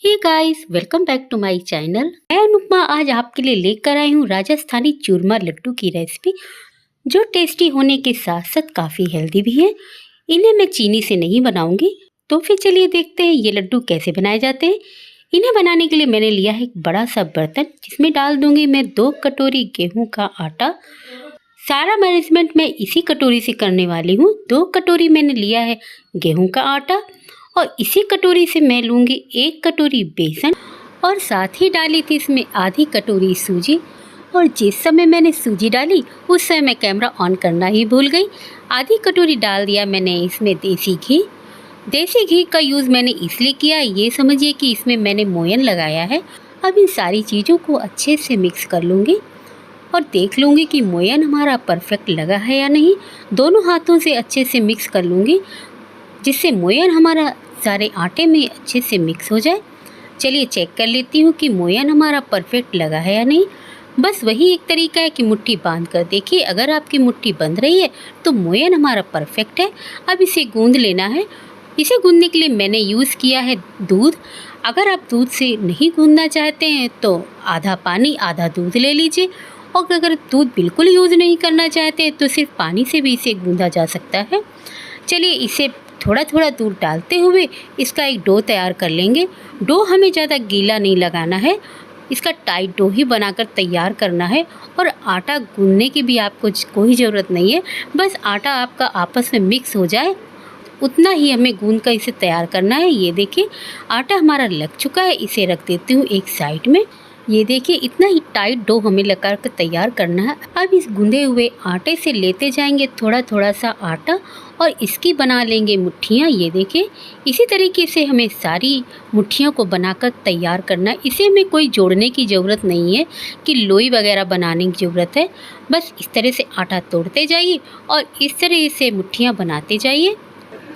Hey guys, welcome back to my channel. मैं अनुपमा आज आपके लिए लेकर आई हूँ राजस्थानी चूरमा लड्डू की रेसिपी, जो टेस्टी होने के साथ साथ काफ़ी हेल्दी भी है। इन्हें मैं चीनी से नहीं बनाऊंगी, तो फिर चलिए देखते हैं ये लड्डू कैसे बनाए जाते हैं। इन्हें बनाने के लिए मैंने लिया है एक बड़ा सा बर्तन, जिसमें डाल दूंगी मैं 2 कटोरी गेहूं का आटा। सारा मैनेजमेंट मैं इसी कटोरी से करने वाली हूँ। 2 कटोरी मैंने लिया है गेहूं का आटा, और इसी कटोरी से मैं लूँगी 1 कटोरी बेसन, और साथ ही डाली थी इसमें आधी कटोरी सूजी। और जिस समय मैंने सूजी डाली उस समय मैं कैमरा ऑन करना ही भूल गई। आधी कटोरी डाल दिया मैंने इसमें देसी घी। देसी घी का यूज़ मैंने इसलिए किया, ये समझिए कि इसमें मैंने मोयन लगाया है। अब इन सारी चीज़ों को अच्छे से मिक्स कर लूँगी और देख लूँगी कि मोयन हमारा परफेक्ट लगा है या नहीं। दोनों हाथों से अच्छे से मिक्स कर लूँगी, जिससे मोयन हमारा सारे आटे में अच्छे से मिक्स हो जाए। चलिए चेक कर लेती हूँ कि मोयन हमारा परफेक्ट लगा है या नहीं। बस वही एक तरीका है कि मुट्ठी बांध कर देखिए। अगर आपकी मुट्ठी बंध रही है तो मोयन हमारा परफेक्ट है। अब इसे गूंद लेना है। इसे गूंदने के लिए मैंने यूज़ किया है दूध। अगर आप दूध से नहीं गूंदना चाहते हैं तो आधा पानी आधा दूध ले लीजिए, और अगर दूध बिल्कुल यूज़ नहीं करना चाहते हैं तो सिर्फ पानी से भी इसे गूंदा जा सकता है। चलिए इसे थोड़ा थोड़ा दूध डालते हुए इसका एक डो तैयार कर लेंगे। डो हमें ज़्यादा गीला नहीं लगाना है, इसका टाइट डो ही बनाकर तैयार करना है। और आटा गूंदने की भी आपको कोई ज़रूरत नहीं है, बस आटा आपका आपस में मिक्स हो जाए उतना ही हमें गूंद कर इसे तैयार करना है। ये देखिए आटा हमारा लग चुका है, इसे रख देती हूँ एक साइड में। ये देखिए इतना ही टाइट डो हमें लगा कर तैयार करना है। अब इस गूंदे हुए आटे से लेते जाएंगे थोड़ा थोड़ा सा आटा, और इसकी बना लेंगे मुट्ठियाँ। ये देखिए इसी तरीके से हमें सारी मुट्ठियों को बनाकर तैयार करना है। इसे हमें कोई जोड़ने की ज़रूरत नहीं है कि लोई वगैरह बनाने की ज़रूरत है। बस इस तरह से आटा तोड़ते जाइए और इस तरह से मुट्ठियाँ बनाते जाइए।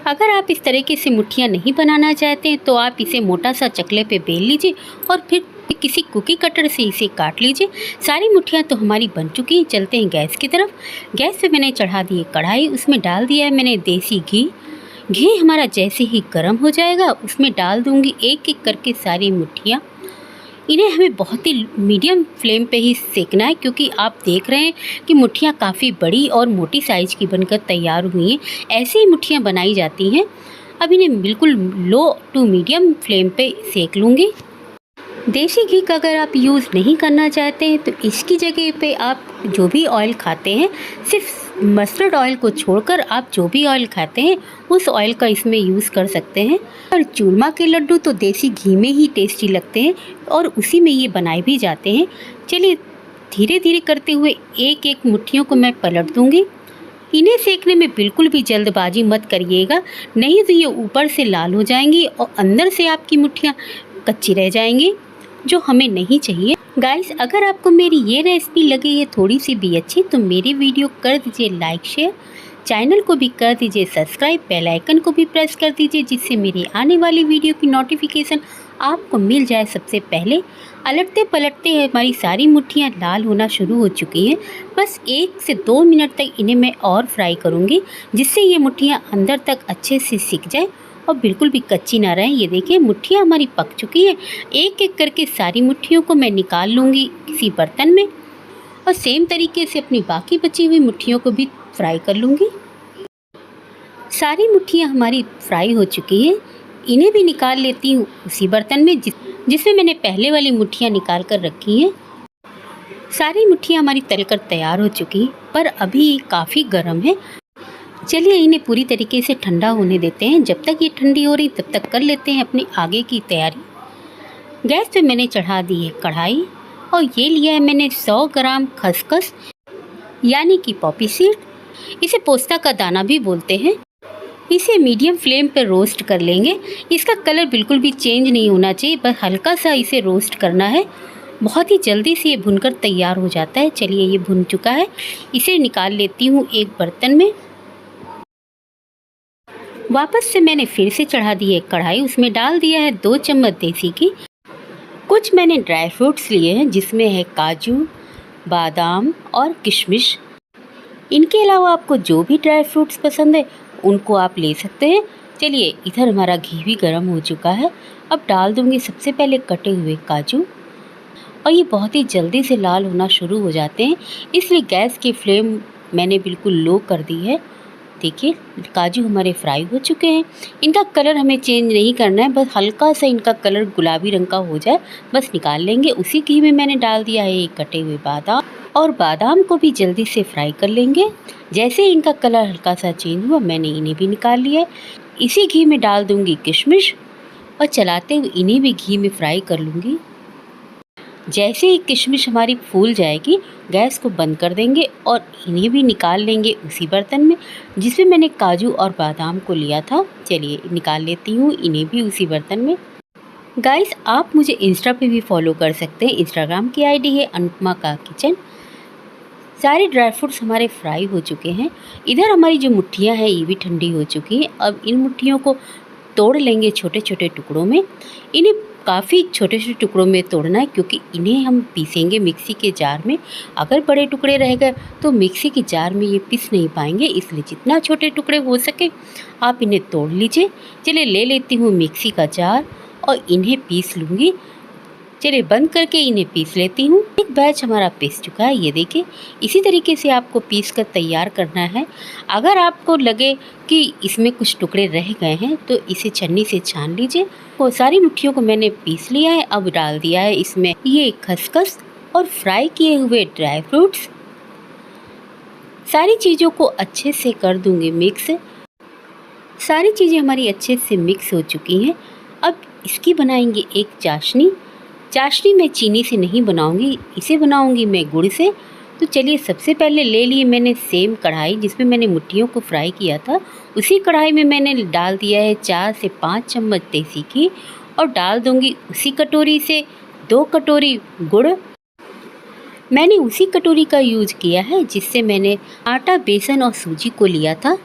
अगर आप इस तरीके से मुट्ठियाँ नहीं बनाना चाहते हैं तो आप इसे मोटा सा चकले पे बेल लीजिए और फिर किसी कुकी कटर से इसे काट लीजिए। सारी मुट्ठियाँ तो हमारी बन चुकी हैं। चलते हैं गैस की तरफ। गैस पे मैंने चढ़ा दी है कढ़ाई, उसमें डाल दिया है मैंने देसी घी। घी हमारा जैसे ही गर्म हो जाएगा उसमें डाल दूँगी एक एक करके सारी मुट्ठियाँ। इन्हें हमें बहुत ही मीडियम फ्लेम पे ही सेकना है, क्योंकि आप देख रहे हैं कि मुट्ठियाँ काफ़ी बड़ी और मोटी साइज़ की बनकर तैयार हुई हैं। ऐसे ही मुट्ठियाँ बनाई जाती हैं। अब इन्हें बिल्कुल लो टू मीडियम फ्लेम पे सेक लूँगी। देसी घी का अगर आप यूज़ नहीं करना चाहते हैं तो इसकी जगह पे आप जो भी ऑयल खाते हैं, सिर्फ मस्टर्ड ऑयल को छोड़कर आप जो भी ऑयल खाते हैं उस ऑयल का इसमें यूज़ कर सकते हैं। और चूरमा के लड्डू तो देसी घी में ही टेस्टी लगते हैं और उसी में ये बनाए भी जाते हैं। चलिए धीरे धीरे करते हुए एक एक मुट्ठियों को मैं पलट दूँगी। इन्हें सेकने में बिल्कुल भी जल्दबाजी मत करिएगा, नहीं तो ये ऊपर से लाल हो जाएंगी और अंदर से आपकी मुट्ठियाँ कच्ची रह जाएंगी, जो हमें नहीं चाहिए। गाइस, अगर आपको मेरी ये रेसिपी लगी है थोड़ी सी भी अच्छी तो मेरी वीडियो कर दीजिए लाइक शेयर, चैनल को भी कर दीजिए सब्सक्राइब, बेल आइकन को भी प्रेस कर दीजिए, जिससे मेरी आने वाली वीडियो की नोटिफिकेशन आपको मिल जाए सबसे पहले। अलटते पलटते हमारी सारी मुट्ठियाँ लाल होना शुरू हो चुकी हैं। बस 1 से 2 मिनट तक इन्हें मैं और फ्राई करूँगी, जिससे ये मुट्ठियाँ अंदर तक अच्छे से सिक जाए और बिल्कुल भी कच्ची ना रहें। ये देखिए मुट्ठियाँ हमारी पक चुकी है। एक एक करके सारी मुट्ठियों को मैं निकाल लूँगी किसी बर्तन में, और सेम तरीके से अपनी बाकी बची हुई मुट्ठियों को भी फ्राई कर लूँगी। सारी मुट्ठियाँ हमारी फ्राई हो चुकी हैं। इन्हें भी निकाल लेती हूँ उसी बर्तन में जिसमें मैंने पहले वाली मुट्ठियाँ निकाल कर रखी हैं। सारी मुट्ठियाँ हमारी तलकर तैयार हो चुकी हैं, पर अभी ये काफ़ी गर्म है। चलिए इन्हें पूरी तरीके से ठंडा होने देते हैं। जब तक ये ठंडी हो रही तब तक कर लेते हैं अपनी आगे की तैयारी। गैस पे मैंने चढ़ा दी है कढ़ाई, और ये लिया है मैंने 100 ग्राम खसखस, यानी कि पॉपी सीड। इसे पोस्ता का दाना भी बोलते हैं। इसे मीडियम फ्लेम पर रोस्ट कर लेंगे। इसका कलर बिल्कुल भी चेंज नहीं होना चाहिए, बस हल्का सा इसे रोस्ट करना है। बहुत ही जल्दी से ये भुनकर तैयार हो जाता है। चलिए ये भुन चुका है, इसे निकाल लेती हूँ एक बर्तन में। वापस से मैंने फिर से चढ़ा दी है कढ़ाई, उसमें डाल दिया है 2 चम्मच देसी घी। कुछ मैंने ड्राई फ्रूट्स लिए हैं, जिसमें है काजू, बादाम और किशमिश। इनके अलावा आपको जो भी ड्राई फ्रूट्स पसंद है उनको आप ले सकते हैं। चलिए इधर हमारा घी भी गर्म हो चुका है। अब डाल दूँगी सबसे पहले कटे हुए काजू, और ये बहुत ही जल्दी से लाल होना शुरू हो जाते हैं, इसलिए गैस की फ्लेम मैंने बिल्कुल लो कर दी है। देखिए काजू हमारे फ्राई हो चुके हैं। इनका कलर हमें चेंज नहीं करना है, बस हल्का सा इनका कलर गुलाबी रंग का हो जाए बस निकाल लेंगे। उसी घी में मैंने डाल दिया है ये कटे हुए बादाम, और बादाम को भी जल्दी से फ्राई कर लेंगे। जैसे ही इनका कलर हल्का सा चेंज हुआ मैंने इन्हें भी निकाल लिया है। इसी घी में डाल दूँगी किशमिश, और चलाते हुए इन्हें भी घी में फ्राई कर लूँगी। जैसे ही किशमिश हमारी फूल जाएगी गैस को बंद कर देंगे, और इन्हें भी निकाल लेंगे उसी बर्तन में जिसमें मैंने काजू और बादाम को लिया था। चलिए निकाल लेती हूँ इन्हें भी उसी बर्तन में। गाइस आप मुझे इंस्टा पे भी फॉलो कर सकते हैं, इंस्टाग्राम की आईडी है अनुपमा का किचन। सारे ड्राई फ्रूट्स हमारे फ्राई हो चुके हैं। इधर हमारी जो मुट्ठियाँ हैं ये भी ठंडी हो चुकी हैं। अब इन मुट्ठियों को तोड़ लेंगे छोटे छोटे टुकड़ों में। इन्हें काफ़ी छोटे छोटे टुकड़ों में तोड़ना है, क्योंकि इन्हें हम पीसेंगे मिक्सी के जार में। अगर बड़े टुकड़े रह गए तो मिक्सी के जार में ये पीस नहीं पाएंगे, इसलिए जितना छोटे टुकड़े हो सके आप इन्हें तोड़ लीजिए। चलिए ले लेती हूँ मिक्सी का जार और इन्हें पीस लूँगी। चलिए बंद करके इन्हें पीस लेती हूँ। एक बैच हमारा पीस चुका है, ये देखिए। इसी तरीके से आपको पीस कर तैयार करना है। अगर आपको लगे कि इसमें कुछ टुकड़े रह गए हैं तो इसे छन्नी से छान लीजिए। वो सारी मुट्ठियों को मैंने पीस लिया है। अब डाल दिया है इसमें ये खसखस और फ्राई किए हुए ड्राई फ्रूट्स। सारी चीज़ों को अच्छे से कर दूँगी मिक्स। सारी चीज़ें हमारी अच्छे से मिक्स हो चुकी हैं। अब इसकी बनाएंगे एक चाशनी। चाशनी मैं चीनी से नहीं बनाऊंगी, इसे बनाऊंगी मैं गुड़ से। तो चलिए सबसे पहले ले लिए मैंने सेम कढ़ाई जिसमें मैंने मुट्ठियों को फ्राई किया था। उसी कढ़ाई में मैंने डाल दिया है 4 से 5 चम्मच देसी घी, और डाल दूंगी उसी कटोरी से 2 कटोरी गुड़। मैंने उसी कटोरी का यूज़ किया है जिससे मैंने आटा, बेसन और सूजी को लिया था।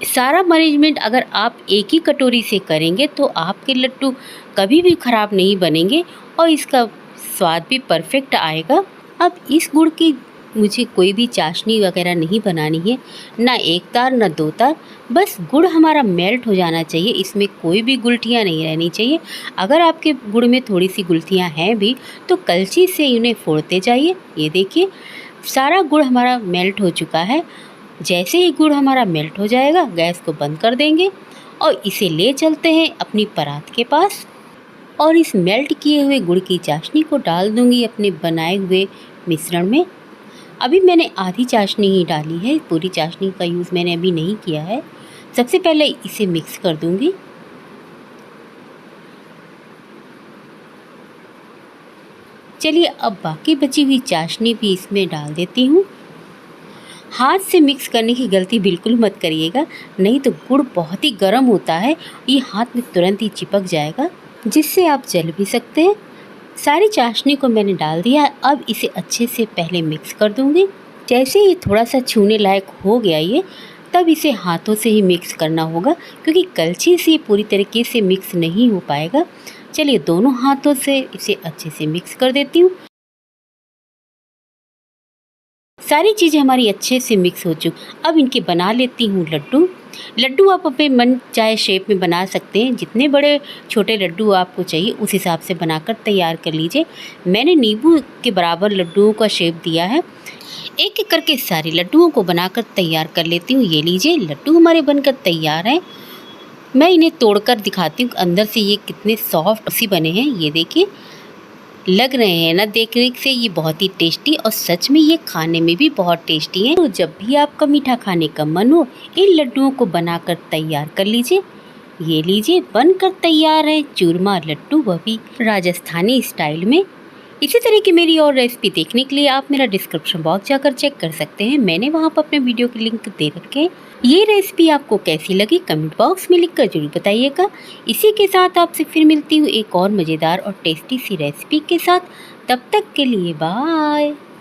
सारा मैनेजमेंट अगर आप एक ही कटोरी से करेंगे तो आपके लड्डू कभी भी ख़राब नहीं बनेंगे और इसका स्वाद भी परफेक्ट आएगा। अब इस गुड़ की मुझे कोई भी चाशनी वगैरह नहीं बनानी है, ना एक तार ना 2 तार, बस गुड़ हमारा मेल्ट हो जाना चाहिए। इसमें कोई भी गुठलियाँ नहीं रहनी चाहिए। अगर आपके गुड़ में थोड़ी सी गुठलियाँ हैं भी तो कलछी से इन्हें फोड़ते जाइए। ये देखिए सारा गुड़ हमारा मेल्ट हो चुका है। जैसे ही गुड़ हमारा मेल्ट हो जाएगा गैस को बंद कर देंगे और इसे ले चलते हैं अपनी परात के पास, और इस मेल्ट किए हुए गुड़ की चाशनी को डाल दूंगी अपने बनाए हुए मिश्रण में। अभी मैंने आधी चाशनी ही डाली है, पूरी चाशनी का यूज़ मैंने अभी नहीं किया है। सबसे पहले इसे मिक्स कर दूंगी। चलिए अब बाकी बची हुई चाशनी भी इसमें डाल देती हूँ। हाथ से मिक्स करने की गलती बिल्कुल मत करिएगा, नहीं तो गुड़ बहुत ही गर्म होता है, ये हाथ में तुरंत ही चिपक जाएगा जिससे आप जल भी सकते हैं। सारी चाशनी को मैंने डाल दिया है। अब इसे अच्छे से पहले मिक्स कर दूंगी। जैसे ये थोड़ा सा छूने लायक हो गया ये, तब इसे हाथों से ही मिक्स करना होगा, क्योंकि कलछी से पूरी तरीके से मिक्स नहीं हो पाएगा। चलिए दोनों हाथों से इसे अच्छे से मिक्स कर देती हूँ। सारी चीज़ें हमारी अच्छे से मिक्स हो चुकी। अब इनके बना लेती हूँ लड्डू। लड्डू आप अपने मन चाहे शेप में बना सकते हैं। जितने बड़े छोटे लड्डू आपको चाहिए उस हिसाब से बनाकर तैयार कर लीजिए। मैंने नींबू के बराबर लड्डुओं का शेप दिया है। एक एक करके सारे लड्डुओं को बनाकर तैयार कर लेती हूँ। ये लीजिए लड्डू हमारे बनकर तैयार हैं। मैं इन्हें तोड़कर दिखाती हूँ अंदर से ये कितने सॉफ्ट सी बने हैं। ये देखिए लग रहे हैं ना देखने से ये बहुत ही टेस्टी, और सच में ये खाने में भी बहुत टेस्टी है। तो जब भी आपका मीठा खाने का मन हो इन लड्डुओं को बनाकर तैयार कर लीजिए। ये लीजिए बनकर तैयार है चूरमा लड्डू, वह भी राजस्थानी स्टाइल में। इसी तरह की मेरी और रेसिपी देखने के लिए आप मेरा डिस्क्रिप्शन बॉक्स जाकर चेक कर सकते हैं। मैंने वहाँ पर अपने वीडियो के लिंक दे रखे हैं। ये रेसिपी आपको कैसी लगी कमेंट बॉक्स में लिखकर जरूर बताइएगा। इसी के साथ आपसे फिर मिलती हूँ एक और मज़ेदार और टेस्टी सी रेसिपी के साथ। तब तक के लिए बाय।